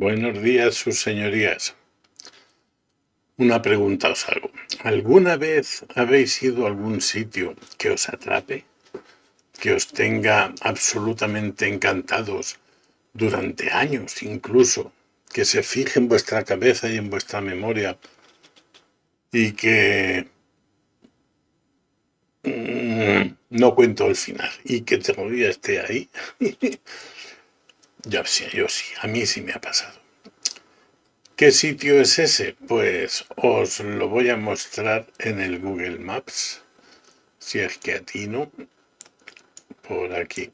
Buenos días, sus señorías. Una pregunta os hago. ¿Alguna vez habéis ido a algún sitio que os atrape, que os tenga absolutamente encantados durante años incluso, que se fije en vuestra cabeza y en vuestra memoria y que no cuento el final y que todavía esté ahí? Yo sí, a mí sí me ha pasado. ¿Qué sitio es ese? Pues os lo voy a mostrar en el Google Maps, si es que atino, por aquí.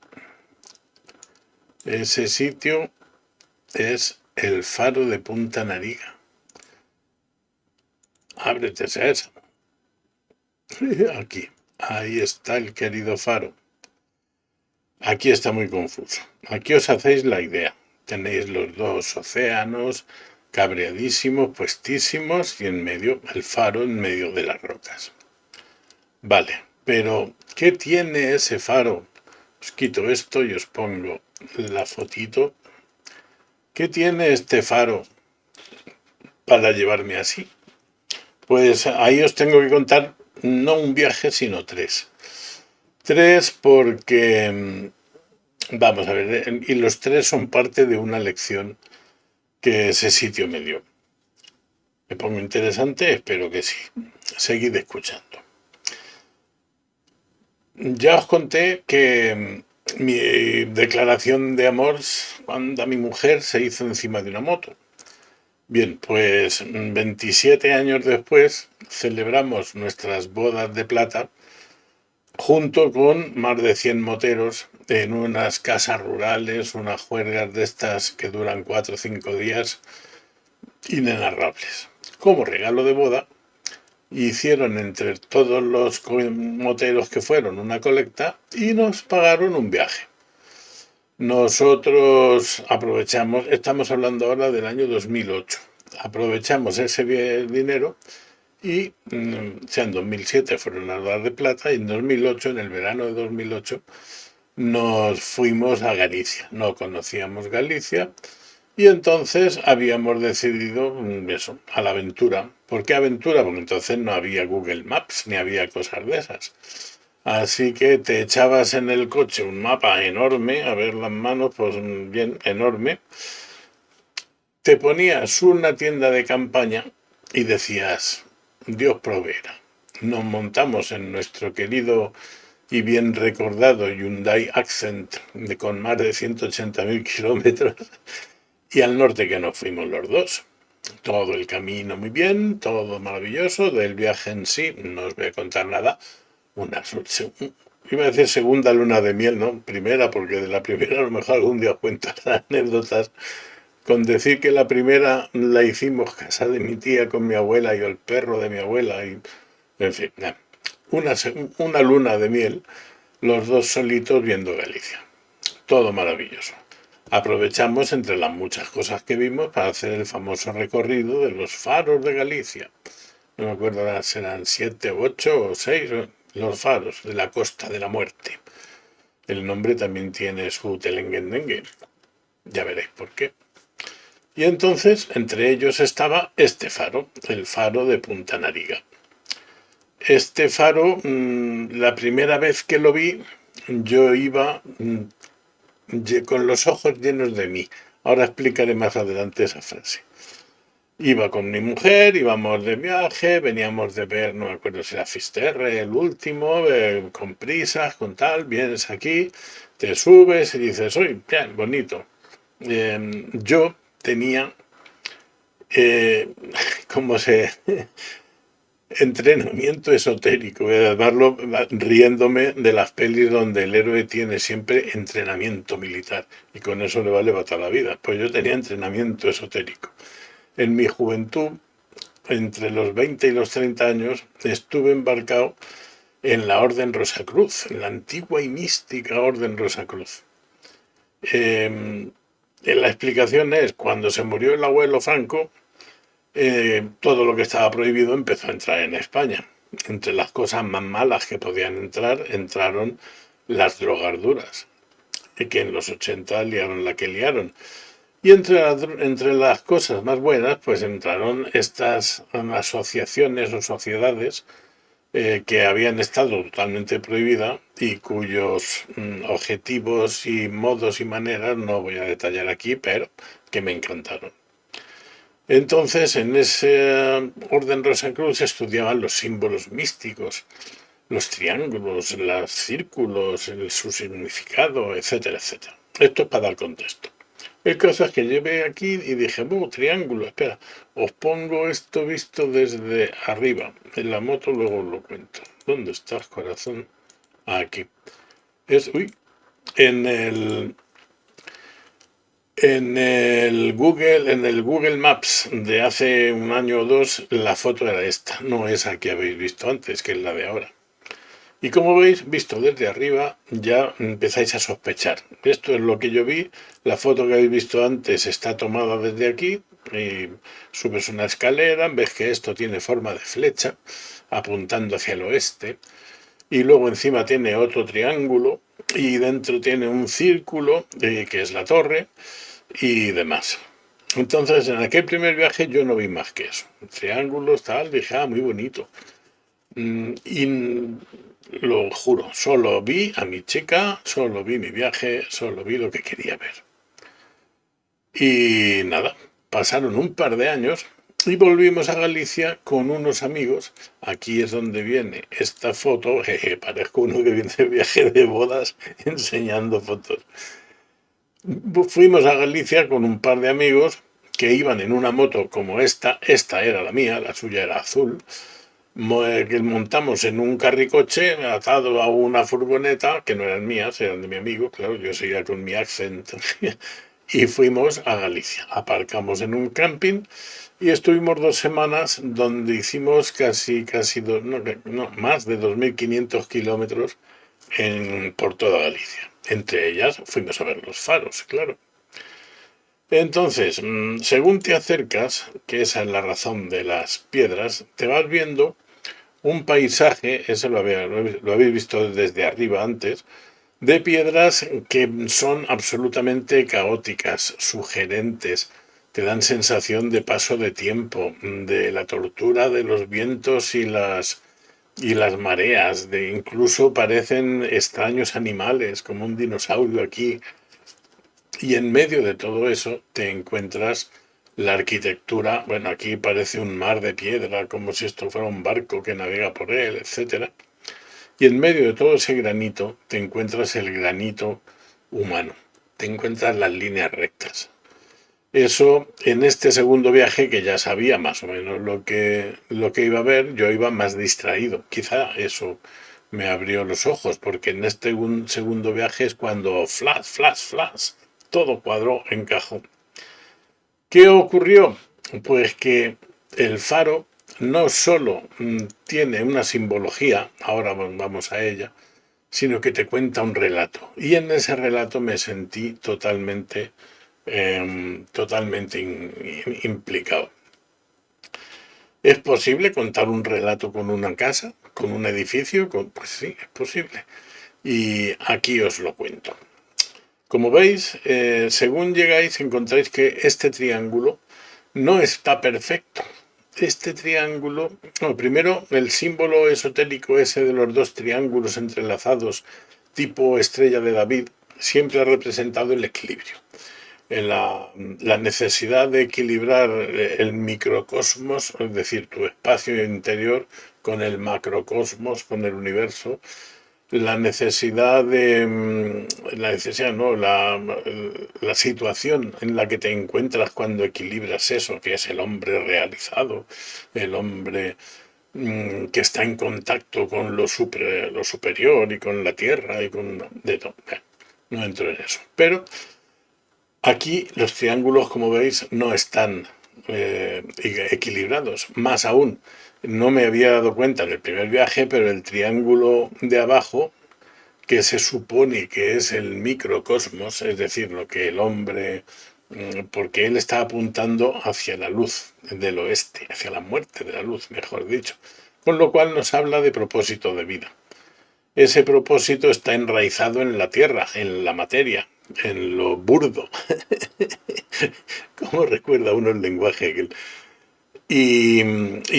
Ese sitio es el Faro de Punta Nariga. Ábrete, César. Aquí, ahí está el querido faro. Aquí está muy confuso. Aquí os hacéis la idea. Tenéis los dos océanos cabreadísimos, puestísimos, y en medio el faro en medio de las rocas. Vale, pero ¿qué tiene ese faro? Os quito esto y os pongo la fotito. ¿Qué tiene este faro para llevarme así? Pues ahí os tengo que contar no un viaje, sino tres. Tres porque, vamos a ver, y los tres son parte de una lección que ese sitio me dio. Me pongo interesante, espero que sí. Seguid escuchando. Ya os conté que mi declaración de amor a mi mujer se hizo encima de una moto. Bien, pues 27 años después celebramos nuestras bodas de plata junto con más de 100 moteros en unas casas rurales, unas juergas de estas que duran 4 o 5 días inenarrables. Como regalo de boda, hicieron entre todos los moteros que fueron una colecta y nos pagaron un viaje. Nosotros aprovechamos, estamos hablando ahora del año 2008, aprovechamos ese dinero y en 2007 fueron las bodas de plata y en 2008, en el verano de 2008, nos fuimos a Galicia. No conocíamos Galicia y entonces habíamos decidido eso, a la aventura. ¿Por qué aventura? Porque entonces no había Google Maps ni había cosas de esas. Así que te echabas en el coche un mapa enorme, a ver las manos, pues bien enorme. Te ponías una tienda de campaña y decías, Dios proveerá. Nos montamos en nuestro querido y bien recordado Hyundai Accent con más de 180.000 kilómetros y al norte que nos fuimos los dos. Todo el camino muy bien, todo maravilloso, del viaje en sí no os voy a contar nada. Iba a decir segunda luna de miel, ¿no? Primera, porque de la primera a lo mejor algún día cuentas anécdotas. Con decir que la primera la hicimos casa de mi tía con mi abuela y el perro de mi abuela y, en fin, una luna de miel, los dos solitos viendo Galicia. Todo maravilloso. Aprovechamos entre las muchas cosas que vimos para hacer el famoso recorrido de los faros de Galicia. No me acuerdo, serán 7, 8 o 6 los faros de la Costa de la Muerte. El nombre también tiene su telenguendengue. Ya veréis por qué. Y entonces, entre ellos estaba este faro, el faro de Punta Nariga. Este faro, la primera vez que lo vi, yo iba con los ojos llenos de mí. Ahora explicaré más adelante esa frase. Iba con mi mujer, íbamos de viaje, veníamos de ver, no me acuerdo si era Fisterre, el último, con prisas, con tal, vienes aquí, te subes y dices, oye, bien, bonito. Yo tenía, como se entrenamiento esotérico, voy a llamarlo riéndome de las pelis donde el héroe tiene siempre entrenamiento militar y con eso le vale para toda la vida. Pues yo tenía entrenamiento esotérico. En mi juventud, entre los 20 y los 30 años, estuve embarcado en la Orden Rosacruz, en la antigua y mística Orden Rosacruz. La explicación es, cuando se murió el abuelo Franco, todo lo que estaba prohibido empezó a entrar en España. Entre las cosas más malas que podían entrar, entraron las drogas duras, que en los 80 liaron la que liaron. Y entre las cosas más buenas, pues entraron estas asociaciones o sociedades que habían estado totalmente prohibidas y cuyos objetivos y modos y maneras no voy a detallar aquí, pero que me encantaron. Entonces, en ese orden Rosacruz se estudiaban los símbolos místicos, los triángulos, los círculos, su significado, etcétera, etcétera. Esto es para dar contexto. El caso es que llevé aquí y dije, triángulo, espera, os pongo esto visto desde arriba. En la moto luego os lo cuento. ¿Dónde estás, corazón? Aquí. En el en el Google Maps de hace un año o dos, la foto era esta, no esa que habéis visto antes, que es la de ahora. Y como veis, visto desde arriba, ya empezáis a sospechar. Esto es lo que yo vi. La foto que habéis visto antes está tomada desde aquí. Y subes una escalera, ves que esto tiene forma de flecha, apuntando hacia el oeste. Y luego encima tiene otro triángulo y dentro tiene un círculo, que es la torre, y demás. Entonces, en aquel primer viaje yo no vi más que eso. Triángulos, tal, dije, muy bonito. Y lo juro, solo vi a mi chica, solo vi mi viaje, solo vi lo que quería ver. Y nada, pasaron un par de años y volvimos a Galicia con unos amigos. Aquí es donde viene esta foto, jeje, parezco uno que viene de viaje de bodas enseñando fotos. Fuimos a Galicia con un par de amigos que iban en una moto como esta era la mía, la suya era azul, que montamos en un carricoche atado a una furgoneta, que no eran mías, eran de mi amigo, claro, yo seguía con mi accent, y fuimos a Galicia. Aparcamos en un camping y estuvimos 2 semanas donde hicimos más de 2.500 kilómetros por toda Galicia. Entre ellas fuimos a ver los faros, claro. Entonces, según te acercas, que esa es la razón de las piedras, te vas viendo un paisaje, eso lo habéis visto desde arriba antes, de piedras que son absolutamente caóticas, sugerentes, te dan sensación de paso de tiempo, de la tortura de los vientos y las mareas, de incluso parecen extraños animales, como un dinosaurio aquí. Y en medio de todo eso te encuentras la arquitectura, bueno, aquí parece un mar de piedra, como si esto fuera un barco que navega por él, etcétera. Y en medio de todo ese granito te encuentras el granito humano, te encuentras las líneas rectas. Eso en este segundo viaje, que ya sabía más o menos lo que iba a ver, yo iba más distraído. Quizá eso me abrió los ojos, porque en este segundo viaje es cuando flash, flash, flash, todo cuadró, encajó. ¿Qué ocurrió? Pues que el faro no solo tiene una simbología, ahora vamos a ella, sino que te cuenta un relato. Y en ese relato me sentí totalmente implicado. ¿Es posible contar un relato con una casa, con un edificio? Pues sí, es posible. Y aquí os lo cuento. Como veis, según llegáis encontráis que este triángulo no está perfecto. Este triángulo, primero el símbolo esotérico ese de los dos triángulos entrelazados tipo estrella de David siempre ha representado el equilibrio. La necesidad de equilibrar el microcosmos, es decir, tu espacio interior con el macrocosmos, con el universo, la necesidad no, la situación en la que te encuentras cuando equilibras eso, que es el hombre realizado, el hombre que está en contacto con lo superior y con la tierra y con de todo. No entro en eso. Pero aquí los triángulos, como veis, no están equilibrados. Más aún, no me había dado cuenta en el primer viaje, pero el triángulo de abajo, que se supone que es el microcosmos, es decir, lo que el hombre, porque él está apuntando hacia la luz del oeste, hacia la muerte de la luz, mejor dicho, con lo cual nos habla de propósito de vida. Ese propósito está enraizado en la tierra, en la materia, en lo burdo. ¿Cómo recuerda uno el lenguaje aquel? Y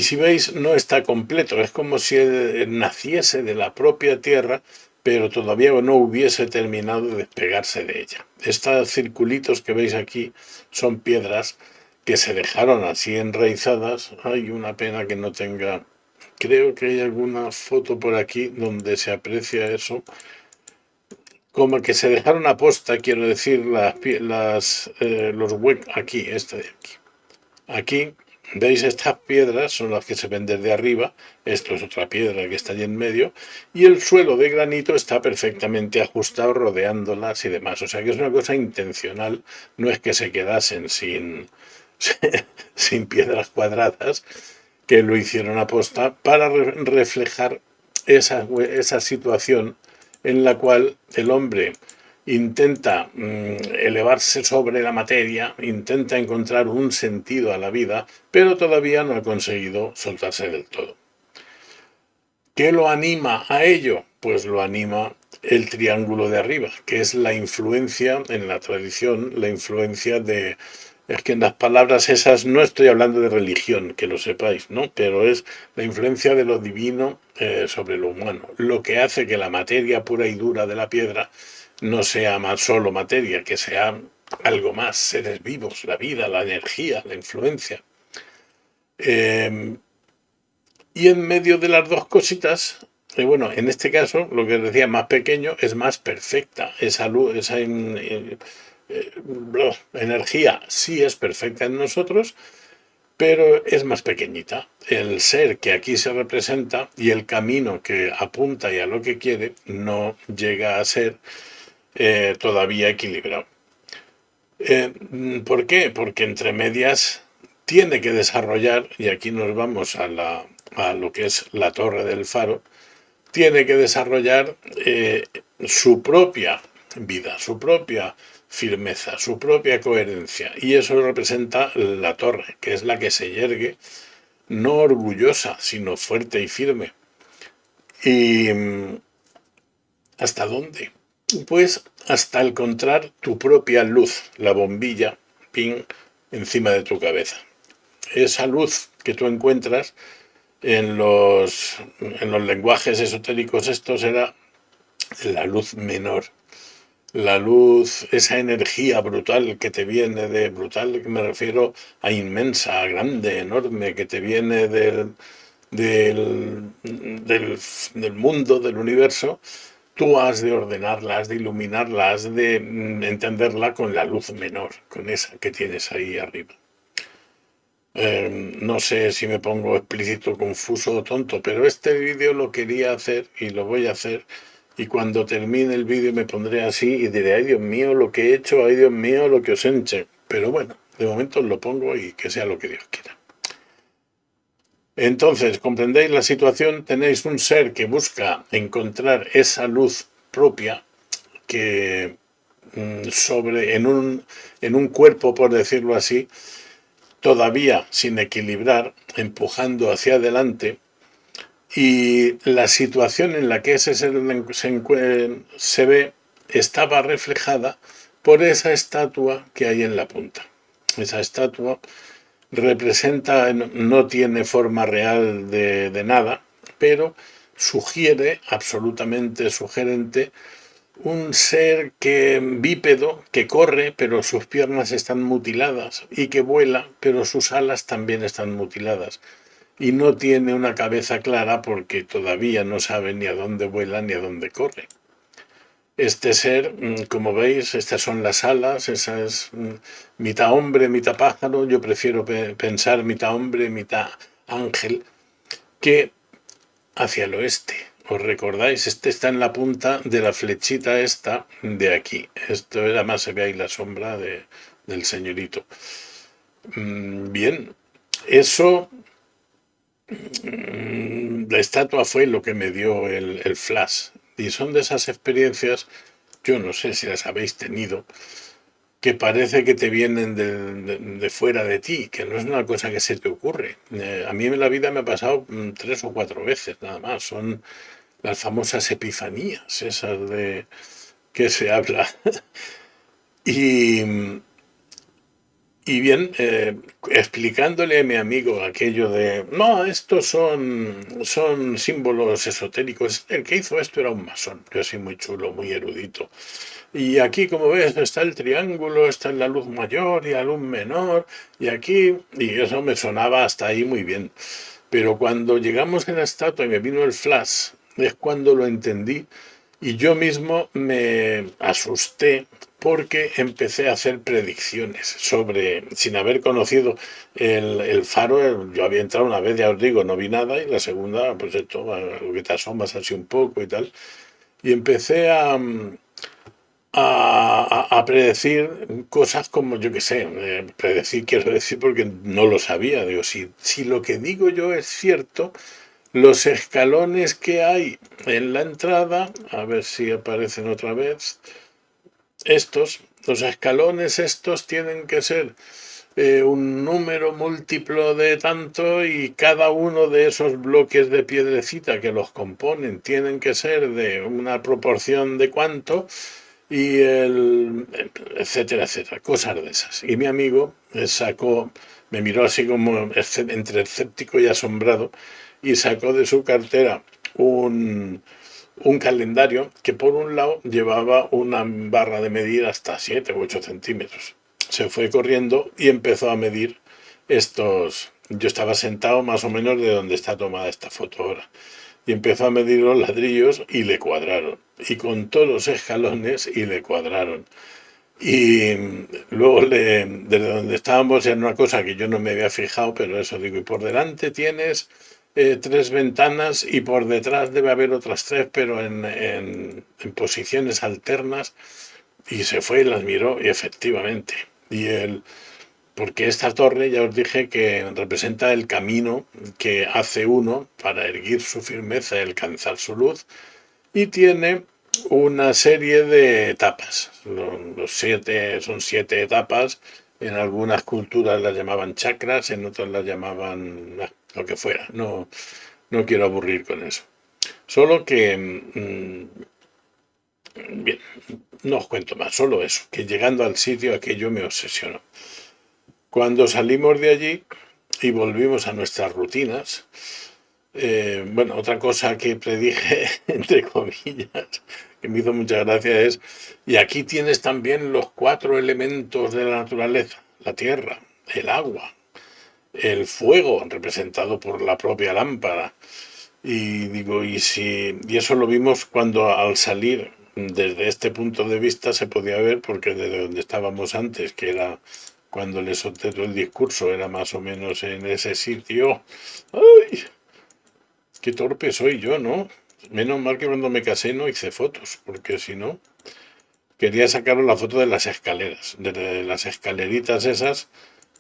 si veis, no está completo, es como si él naciese de la propia tierra, pero todavía no hubiese terminado de despegarse de ella. Estos circulitos que veis aquí son piedras que se dejaron así enraizadas. Hay una pena que no tenga... Creo que hay alguna foto por aquí donde se aprecia eso. Como que se dejaron aposta, quiero decir, los huecos... Aquí, este de aquí. Aquí, veis, estas piedras son las que se ven desde arriba, esto es otra piedra que está allí en medio, y el suelo de granito está perfectamente ajustado rodeándolas y demás. O sea que es una cosa intencional, no es que se quedasen sin piedras cuadradas, que lo hicieron aposta para reflejar esa situación en la cual el hombre intenta elevarse sobre la materia, intenta encontrar un sentido a la vida, pero todavía no ha conseguido soltarse del todo. ¿Qué lo anima a ello? Pues lo anima el triángulo de arriba, que es la influencia en la tradición, la influencia de... Es que en las palabras esas no estoy hablando de religión, que lo sepáis, ¿no? Pero es la influencia de lo divino sobre lo humano, lo que hace que la materia pura y dura de la piedra no sea más solo materia, que sea algo más, seres vivos, la vida, la energía, la influencia. Y en medio de las dos cositas, bueno, en este caso, lo que decía más pequeño es más perfecta. Esa luz, esa energía sí es perfecta en nosotros, pero es más pequeñita. El ser que aquí se representa y el camino que apunta y a lo que quiere no llega a ser todavía equilibrado. ¿Por qué? Porque entre medias tiene que desarrollar, y aquí nos vamos a lo que es la torre del faro, tiene que desarrollar su propia vida, su propia firmeza, su propia coherencia. Y eso representa la torre, que es la que se yergue, no orgullosa, sino fuerte y firme. ¿Y hasta dónde? Pues hasta encontrar tu propia luz, la bombilla, ping, encima de tu cabeza. Esa luz que tú encuentras en los lenguajes esotéricos estos era la luz menor. La luz, esa energía brutal que te viene de brutal, que me refiero a inmensa, grande, enorme, que te viene del, del mundo, del universo, tú has de ordenarla, has de iluminarla, has de entenderla con la luz menor, con esa que tienes ahí arriba. No sé si me pongo explícito, confuso o tonto, pero este vídeo lo quería hacer y lo voy a hacer. Y cuando termine el vídeo me pondré así y diré, ay Dios mío, lo que he hecho, ay Dios mío, lo que os he hecho. Pero bueno, de momento lo pongo y que sea lo que Dios quiera. Entonces, comprendéis la situación, tenéis un ser que busca encontrar esa luz propia que en un cuerpo, por decirlo así, todavía sin equilibrar, empujando hacia adelante, y la situación en la que ese ser se ve estaba reflejada por esa estatua que hay en la punta. Esa estatua representa, no tiene forma real de nada, pero sugiere, absolutamente sugerente, un ser que bípedo, que corre, pero sus piernas están mutiladas, y que vuela, pero sus alas también están mutiladas. Y no tiene una cabeza clara porque todavía no sabe ni a dónde vuela ni a dónde corre. Este ser, como veis, estas son las alas, esa es mitad hombre, mitad pájaro. Yo prefiero pensar mitad hombre, mitad ángel, que hacia el oeste. ¿Os recordáis? Este está en la punta de la flechita esta de aquí. Esto además se ve ahí la sombra del señorito. Bien, eso, la estatua fue lo que me dio el flash. Y son de esas experiencias, yo no sé si las habéis tenido, que parece que te vienen de fuera de ti, que no es una cosa que se te ocurre. A mí en la vida me ha pasado 3 o 4 veces, nada más. Son las famosas epifanías, esas de que se habla. Y, y bien, explicándole a mi amigo aquello de, no, estos son símbolos esotéricos, el que hizo esto era un masón, yo soy muy chulo, muy erudito. Y aquí, como ves, está el triángulo, está la luz mayor y la luz menor, y aquí, y eso me sonaba hasta ahí muy bien. Pero cuando llegamos a la estatua y me vino el flash, es cuando lo entendí y yo mismo me asusté porque empecé a hacer predicciones sobre, sin haber conocido el faro. Yo había entrado una vez, ya os digo, no vi nada, y la segunda, pues esto, algo que te asomas así un poco y tal. Y empecé a predecir cosas como, yo qué sé, predecir quiero decir porque no lo sabía. Digo, si lo que digo yo es cierto, los escalones que hay en la entrada, a ver si aparecen otra vez, los escalones estos tienen que ser un número múltiplo de tanto, y cada uno de esos bloques de piedrecita que los componen tienen que ser de una proporción de cuánto, y etcétera, etcétera, cosas de esas. Y mi amigo me miró así como entre escéptico y asombrado, y sacó de su cartera un calendario que por un lado llevaba una barra de medir hasta 7 u 8 centímetros. Se fue corriendo y empezó a medir estos. Yo estaba sentado más o menos de donde está tomada esta foto ahora. Y empezó a medir los ladrillos y le cuadraron. Y contó los escalones y le cuadraron. Y luego, desde donde estábamos, era una cosa que yo no me había fijado, pero eso digo, y por delante tienes tres ventanas, y por detrás debe haber otras tres, pero en posiciones alternas. Y se fue y las miró, y efectivamente. Porque esta torre, ya os dije, que representa el camino que hace uno para erguir su firmeza y alcanzar su luz, y tiene una serie de etapas. Son 7 etapas. En algunas culturas las llamaban chakras, en otras las llamaban lo que fuera. No, no quiero aburrir con eso. Solo que, bien, no os cuento más, solo eso, que llegando al sitio aquello me obsesionó. Cuando salimos de allí y volvimos a nuestras rutinas, bueno, otra cosa que predije, entre comillas, que me hizo mucha gracia es, y aquí tienes también los 4 elementos de la naturaleza: la tierra, el agua, el fuego, representado por la propia lámpara. Y digo, y eso lo vimos cuando al salir desde este punto de vista se podía ver, porque desde donde estábamos antes, que era cuando le solté todo el discurso, era más o menos en ese sitio. ¡Ay! Qué torpe soy yo, ¿no? Menos mal que cuando me casé no hice fotos, porque si no, quería sacaros la foto de las escaleras. De las escaleritas esas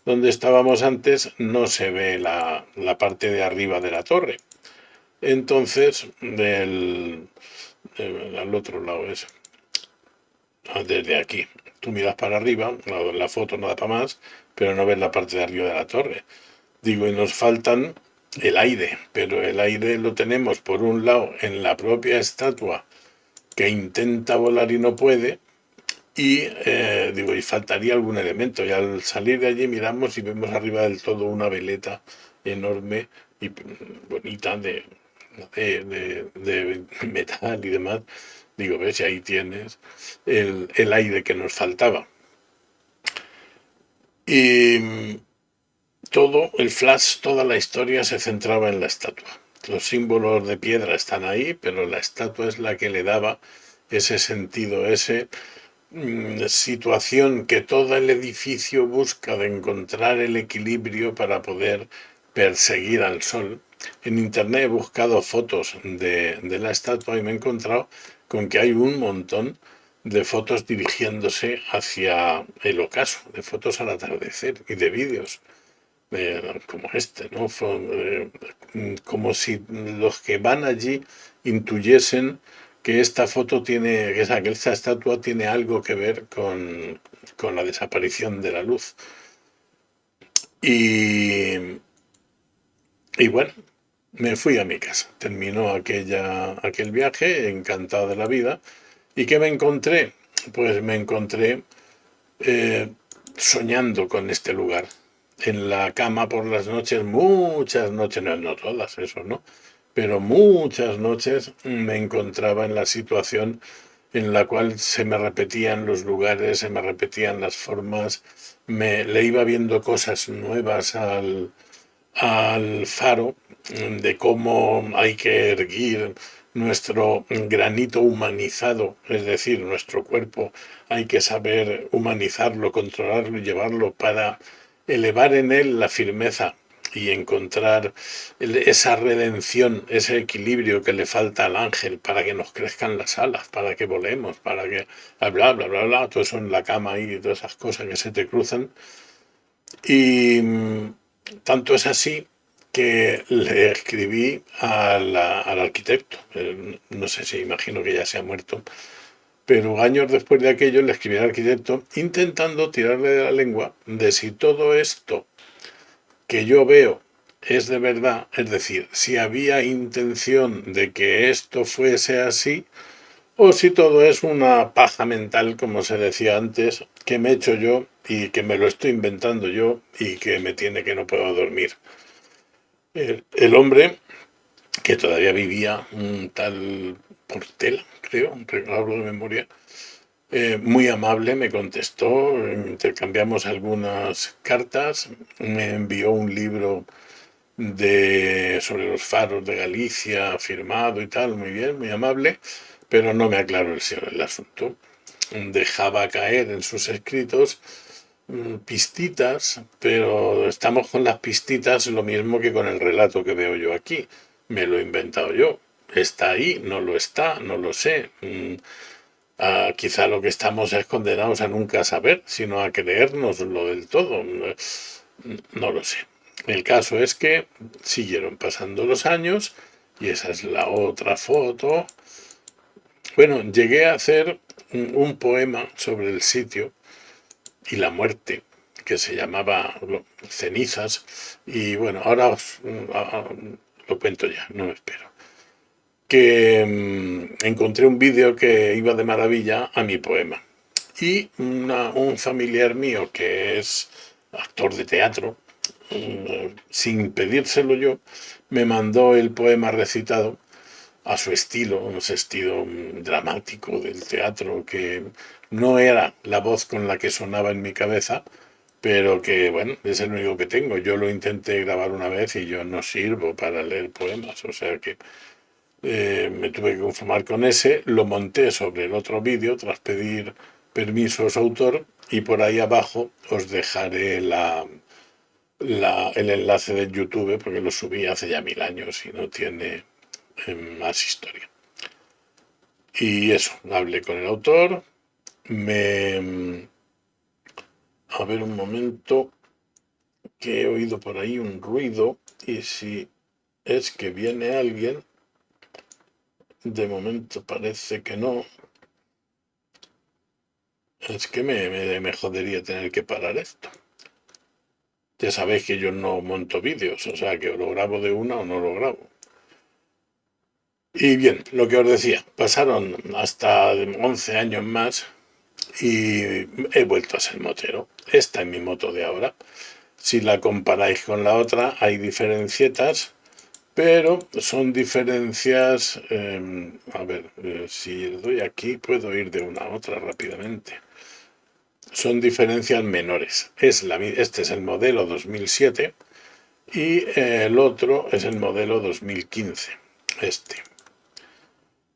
donde estábamos antes no se ve la parte de arriba de la torre. Entonces, al otro lado es, desde aquí, tú miras para arriba, la foto no da para más, pero no ves la parte de arriba de la torre. Digo, y nos faltan el aire, pero el aire lo tenemos por un lado en la propia estatua, que intenta volar y no puede, y digo, y faltaría algún elemento. Y al salir de allí miramos y vemos arriba del todo una veleta enorme y bonita de metal y demás. Digo, ves, y ahí tienes el aire que nos faltaba. Y todo el flash, toda la historia se centraba en la estatua. Los símbolos de piedra están ahí, pero la estatua es la que le daba ese sentido, esa situación que todo el edificio busca, de encontrar el equilibrio para poder perseguir al sol. En internet he buscado fotos de la estatua y me he encontrado con que hay un montón de fotos dirigiéndose hacia el ocaso, de fotos al atardecer y de vídeos como este, ¿no? Como si los que van allí intuyesen que esta foto tiene, que esta estatua tiene algo que ver con la desaparición de la luz. Y, y bueno, me fui a mi casa. Terminó aquel viaje, encantado de la vida. ¿Y qué me encontré? Pues me encontré eh, soñando con este lugar. En la cama por las noches, muchas noches, no, no todas, eso no, pero muchas noches me encontraba en la situación en la cual se me repetían los lugares, se me repetían las formas, le iba viendo cosas nuevas al faro de cómo hay que erguir nuestro granito humanizado, es decir, nuestro cuerpo, hay que saber humanizarlo, controlarlo y llevarlo para elevar en él la firmeza y encontrar esa redención, ese equilibrio que le falta al ángel para que nos crezcan las alas, para que volemos, para que bla, bla, bla, bla, todo eso en la cama y todas esas cosas que se te cruzan. Y tanto es así que le escribí al arquitecto. No sé si imagino que ya se ha muerto, pero años después de aquello le escribí al arquitecto intentando tirarle de la lengua de si todo esto que yo veo es de verdad, es decir, si había intención de que esto fuese así o si todo es una paja mental, como se decía antes, que me he hecho yo y que me lo estoy inventando yo y que me tiene que no puedo dormir. El hombre, que todavía vivía, un tal Portela, creo, hablo de memoria, muy amable, me contestó, intercambiamos algunas cartas, me envió un libro sobre los faros de Galicia, firmado y tal, muy bien, muy amable, pero no me aclaró el asunto. Dejaba caer en sus escritos pistitas, pero estamos con las pistitas lo mismo que con el relato que veo yo aquí. Me lo he inventado yo. Está ahí, no lo está, no lo sé. Quizá lo que estamos es condenados a nunca saber, sino a creérnoslo del todo. No lo sé. El caso es que siguieron pasando los años y esa es la otra foto. Bueno, llegué a hacer un poema sobre el sitio y la muerte que se llamaba Cenizas y bueno, ahora lo cuento ya, no me espero. Que encontré un vídeo que iba de maravilla a mi poema y un familiar mío que es actor de teatro, sin pedírselo yo, me mandó el poema recitado a su estilo, un estilo dramático del teatro que no era la voz con la que sonaba en mi cabeza, pero que bueno, es el único que tengo. Yo lo intenté grabar una vez y yo no sirvo para leer poemas, o sea que me tuve que conformar con ese, lo monté sobre el otro vídeo tras pedir permiso a su autor y por ahí abajo os dejaré el enlace de YouTube porque lo subí hace ya 1000 años y no tiene más historia. Y eso, hablé con el autor, a ver un momento, que he oído por ahí un ruido y si es que viene alguien, de momento parece que no. Es que me jodería tener que parar esto. Ya sabéis que yo no monto vídeos, o sea que o lo grabo de una o no lo grabo. Y bien, lo que os decía, pasaron hasta 11 años más y he vuelto a ser motero. Esta es mi moto de ahora. Si la comparáis con la otra, hay diferencietas, pero son diferencias, a ver, si doy aquí puedo ir de una a otra rápidamente. Son diferencias menores. Este es el modelo 2007 y el otro es el modelo 2015, este.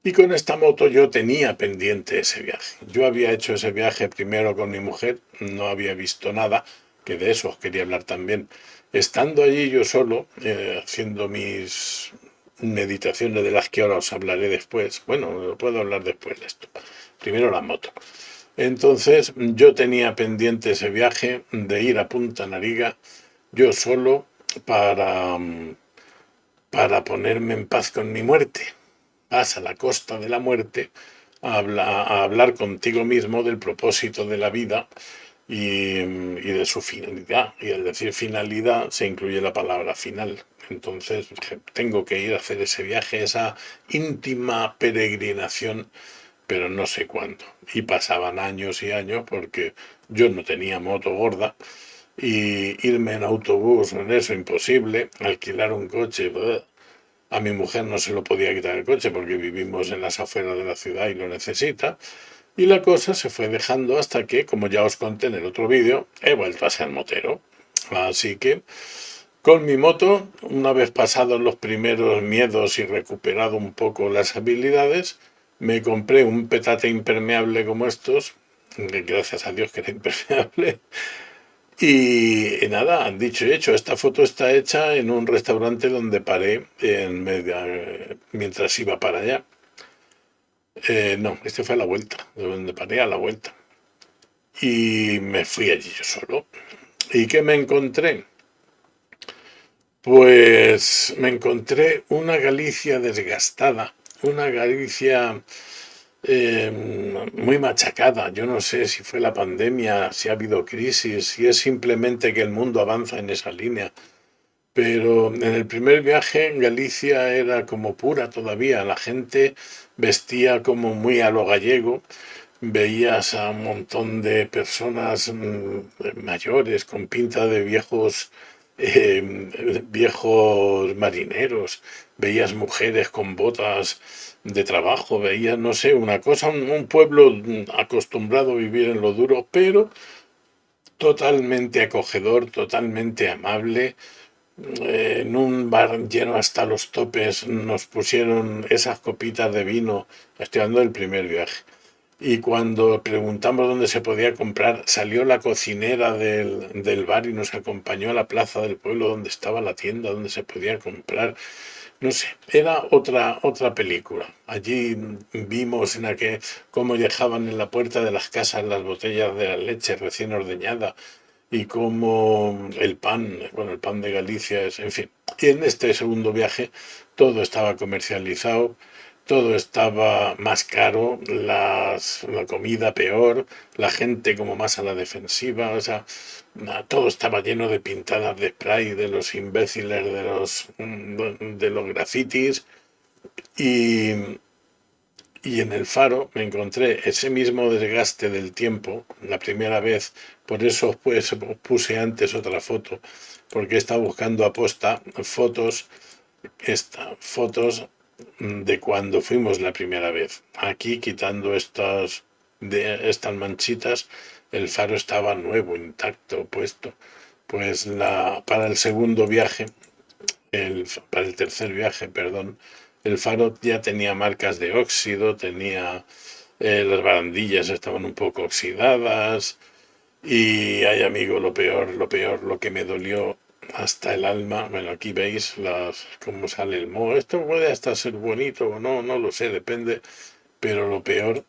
Y con esta moto yo tenía pendiente ese viaje. Yo había hecho ese viaje primero con mi mujer, no había visto nada, que de eso os quería hablar también. Estando allí yo solo, haciendo mis meditaciones de las que ahora os hablaré después. Bueno, puedo hablar después de esto. Primero la moto. Entonces yo tenía pendiente ese viaje de ir a Punta Nariga yo solo para, para ponerme en paz con mi muerte. Vas a la costa de la muerte a hablar contigo mismo del propósito de la vida y de su finalidad. Y al decir finalidad se incluye la palabra final. Entonces tengo que ir a hacer ese viaje, esa íntima peregrinación pero no sé cuándo. Y pasaban años y años porque yo no tenía moto gorda y irme en autobús, en eso, imposible. Alquilar un coche, ¡bleh! A mi mujer no se lo podía quitar el coche porque vivimos en las afueras de la ciudad y lo necesita. Y la cosa se fue dejando hasta que, como ya os conté en el otro vídeo, he vuelto a ser motero. Así que con mi moto, una vez pasados los primeros miedos y recuperado un poco las habilidades, me compré un petate impermeable como estos, que gracias a Dios que era impermeable. Y nada, dicho y hecho, esta foto está hecha en un restaurante donde paré mientras iba para allá. No, este fue a la vuelta, de donde paré a la vuelta. Y me fui allí yo solo. ¿Y qué me encontré? Pues me encontré una Galicia desgastada, una Galicia muy machacada. Yo no sé si fue la pandemia, si ha habido crisis, si es simplemente que el mundo avanza en esa línea. Pero en el primer viaje Galicia era como pura todavía, la gente vestía como muy a lo gallego, veías a un montón de personas mayores con pinta de viejos marineros, veías mujeres con botas de trabajo, veías, no sé, una cosa, un pueblo acostumbrado a vivir en lo duro, pero totalmente acogedor, totalmente amable. En un bar lleno hasta los topes nos pusieron esas copitas de vino, estoy hablando del primer viaje. Y cuando preguntamos dónde se podía comprar, salió la cocinera del bar y nos acompañó a la plaza del pueblo donde estaba la tienda, donde se podía comprar. No sé, era otra película. Allí vimos en aquel cómo dejaban en la puerta de las casas las botellas de la leche recién ordeñada y cómo el pan, bueno, el pan de Galicia es, en fin. Y en este segundo viaje todo estaba comercializado, todo estaba más caro, la comida peor, la gente como más a la defensiva, o sea, todo estaba lleno de pintadas de spray, de los imbéciles, de los grafitis y, y en el Faro me encontré ese mismo desgaste del tiempo, la primera vez, por eso pues puse antes otra foto, porque estaba buscando aposta fotos de cuando fuimos la primera vez. Aquí, quitando estas manchitas, el faro estaba nuevo, intacto, puesto. Pues para el segundo viaje, para el tercer viaje, perdón, el faro ya tenía marcas de óxido, tenía las barandillas estaban un poco oxidadas y ay amigo, lo que me dolió hasta el alma. Bueno, aquí veis cómo sale el moho. Esto puede hasta ser bonito o no, no lo sé, depende. Pero lo peor,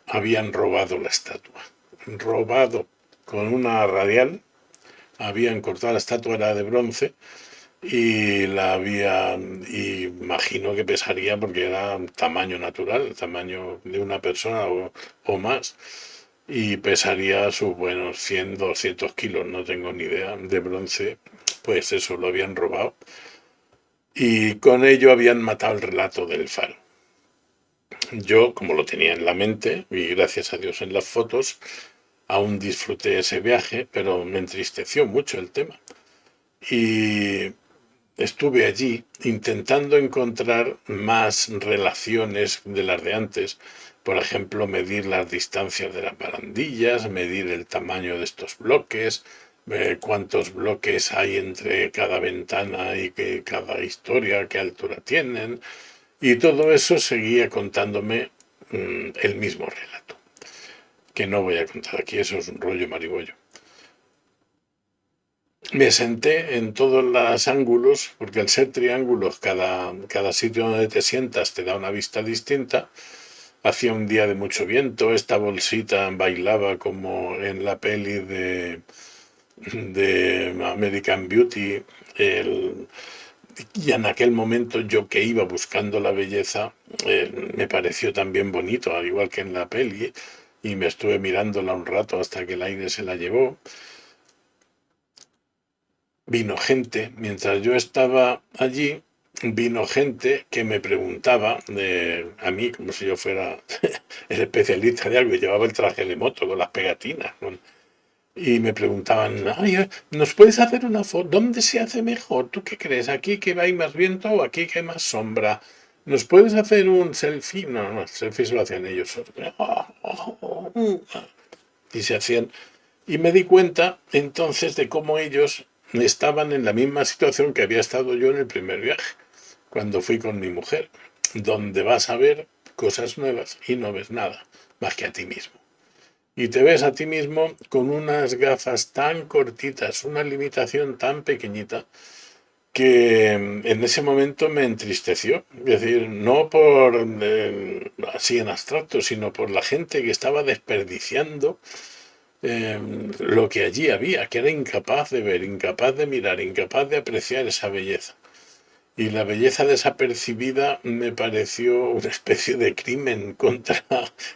habían robado la estatua. Robado con una radial, habían cortado la estatua, era de bronce, y la habían, imagino que pesaría porque era tamaño natural, tamaño de una persona o más, y pesaría sus buenos 100, 200 kilos, no tengo ni idea, de bronce, pues eso lo habían robado. Y con ello habían matado el relato del faro. Yo, como lo tenía en la mente, y gracias a Dios en las fotos, aún disfruté ese viaje, pero me entristeció mucho el tema. Y estuve allí intentando encontrar más relaciones de las de antes. Por ejemplo, medir las distancias de las barandillas, medir el tamaño de estos bloques, cuántos bloques hay entre cada ventana y cada historia, qué altura tienen. Y todo eso seguía contándome el mismo relato, que no voy a contar aquí, eso es un rollo maribollo. Me senté en todos los ángulos, porque al ser triángulos, cada sitio donde te sientas te da una vista distinta. Hacía un día de mucho viento, esta bolsita bailaba como en la peli de American Beauty. Y en aquel momento yo que iba buscando la belleza, me pareció también bonito, al igual que en la peli, y me estuve mirándola un rato hasta que el aire se la llevó. Vino gente mientras yo estaba allí vino gente que me preguntaba, a mí, como si yo fuera el especialista de algo, y llevaba el traje de moto con las pegatinas, y me preguntaban, "Ay, ¿nos puedes hacer una foto? ¿Dónde se hace mejor? ¿Tú qué crees? ¿Aquí que hay más viento o aquí que hay más sombra? ¿Nos puedes hacer un selfie?". No, no, el selfie se lo hacían ellos. Y se hacían. Y me di cuenta entonces de cómo ellos estaban en la misma situación que había estado yo en el primer viaje, cuando fui con mi mujer, donde vas a ver cosas nuevas y no ves nada más que a ti mismo. Y te ves a ti mismo con unas gafas tan cortitas, una limitación tan pequeñita, que en ese momento me entristeció. Es decir, no por así en abstracto, sino por la gente que estaba desperdiciando lo que allí había, que era incapaz de ver, incapaz de mirar, incapaz de apreciar esa belleza. Y la belleza desapercibida me pareció una especie de crimen contra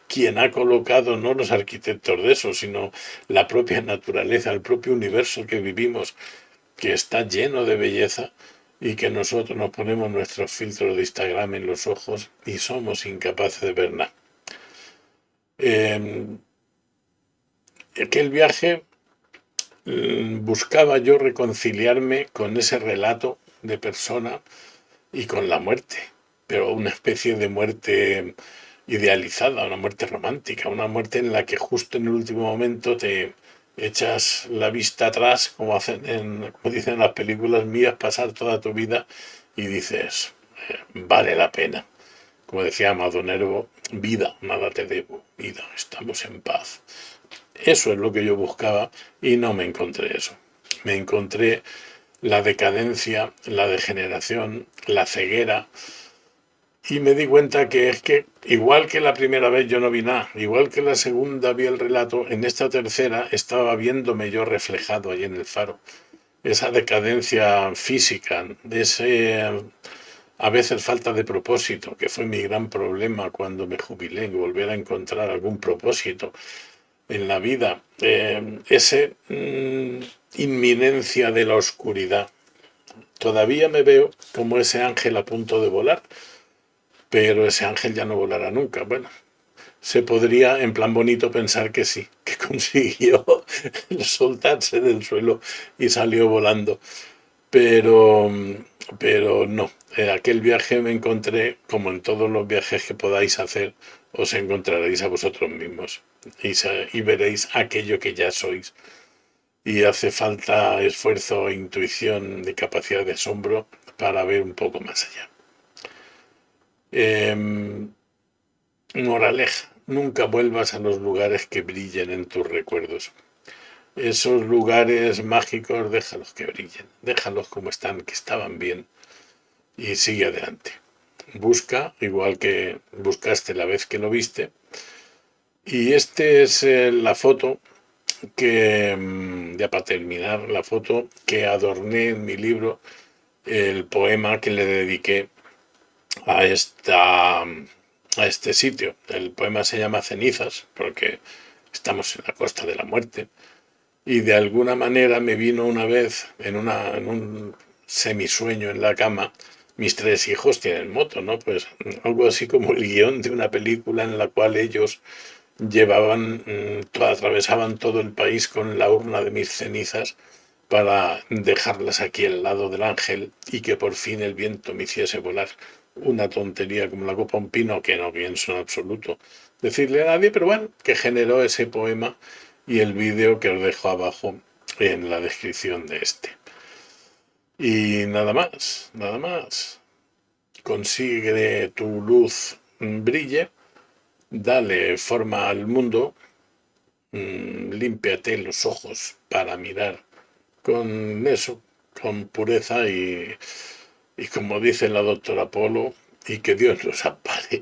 quien ha colocado, no los arquitectos de eso, sino la propia naturaleza, el propio universo que vivimos, que está lleno de belleza y que nosotros nos ponemos nuestros filtros de Instagram en los ojos y somos incapaces de ver nada. Eh, aquel viaje buscaba yo reconciliarme con ese relato de persona y con la muerte, pero una especie de muerte idealizada, una muerte romántica, una muerte en la que justo en el último momento te echas la vista atrás, como dicen en las películas mías, pasar toda tu vida y dices, vale la pena. Como decía Amado Nervo, vida, nada te debo, vida, estamos en paz. Eso es lo que yo buscaba y no me encontré eso. Me encontré la decadencia, la degeneración, la ceguera, y me di cuenta que es que, igual que la primera vez yo no vi nada, igual que la segunda vi el relato, en esta tercera estaba viéndome yo reflejado ahí en el faro. Esa decadencia física, ese a veces falta de propósito, que fue mi gran problema cuando me jubilé, volver a encontrar algún propósito en la vida, ese inminencia de la oscuridad. Todavía me veo como ese ángel a punto de volar, pero ese ángel ya no volará nunca. Bueno, se podría en plan bonito pensar que sí, que consiguió soltarse del suelo y salió volando, pero, pero no. En aquel viaje me encontré, como en todos los viajes que podáis hacer, os encontraréis a vosotros mismos y veréis aquello que ya sois. Y hace falta esfuerzo, intuición y capacidad de asombro para ver un poco más allá. Moraleja, nunca vuelvas a los lugares que brillen en tus recuerdos. Esos lugares mágicos, déjalos que brillen, déjalos como están, que estaban bien, y sigue adelante. Busca, igual que buscaste la vez que lo viste, y este es la foto que, ya para terminar, la foto que adorné en mi libro, el poema que le dediqué a este sitio. El poema se llama Cenizas, porque estamos en la costa de la muerte, y de alguna manera me vino una vez en un semisueño en la cama. Mis tres hijos tienen moto, ¿no? Pues algo así como el guión de una película en la cual ellos atravesaban todo el país con la urna de mis cenizas para dejarlas aquí al lado del ángel y que por fin el viento me hiciese volar. Una tontería como la copa un pino que no pienso en absoluto decirle a nadie, pero bueno, que generó ese poema y el vídeo que os dejo abajo en la descripción de este. Y nada más, nada más. Consigue tu luz brille, dale forma al mundo, límpiate los ojos para mirar con eso, con pureza y como dice la doctora Polo, y que Dios nos ampare.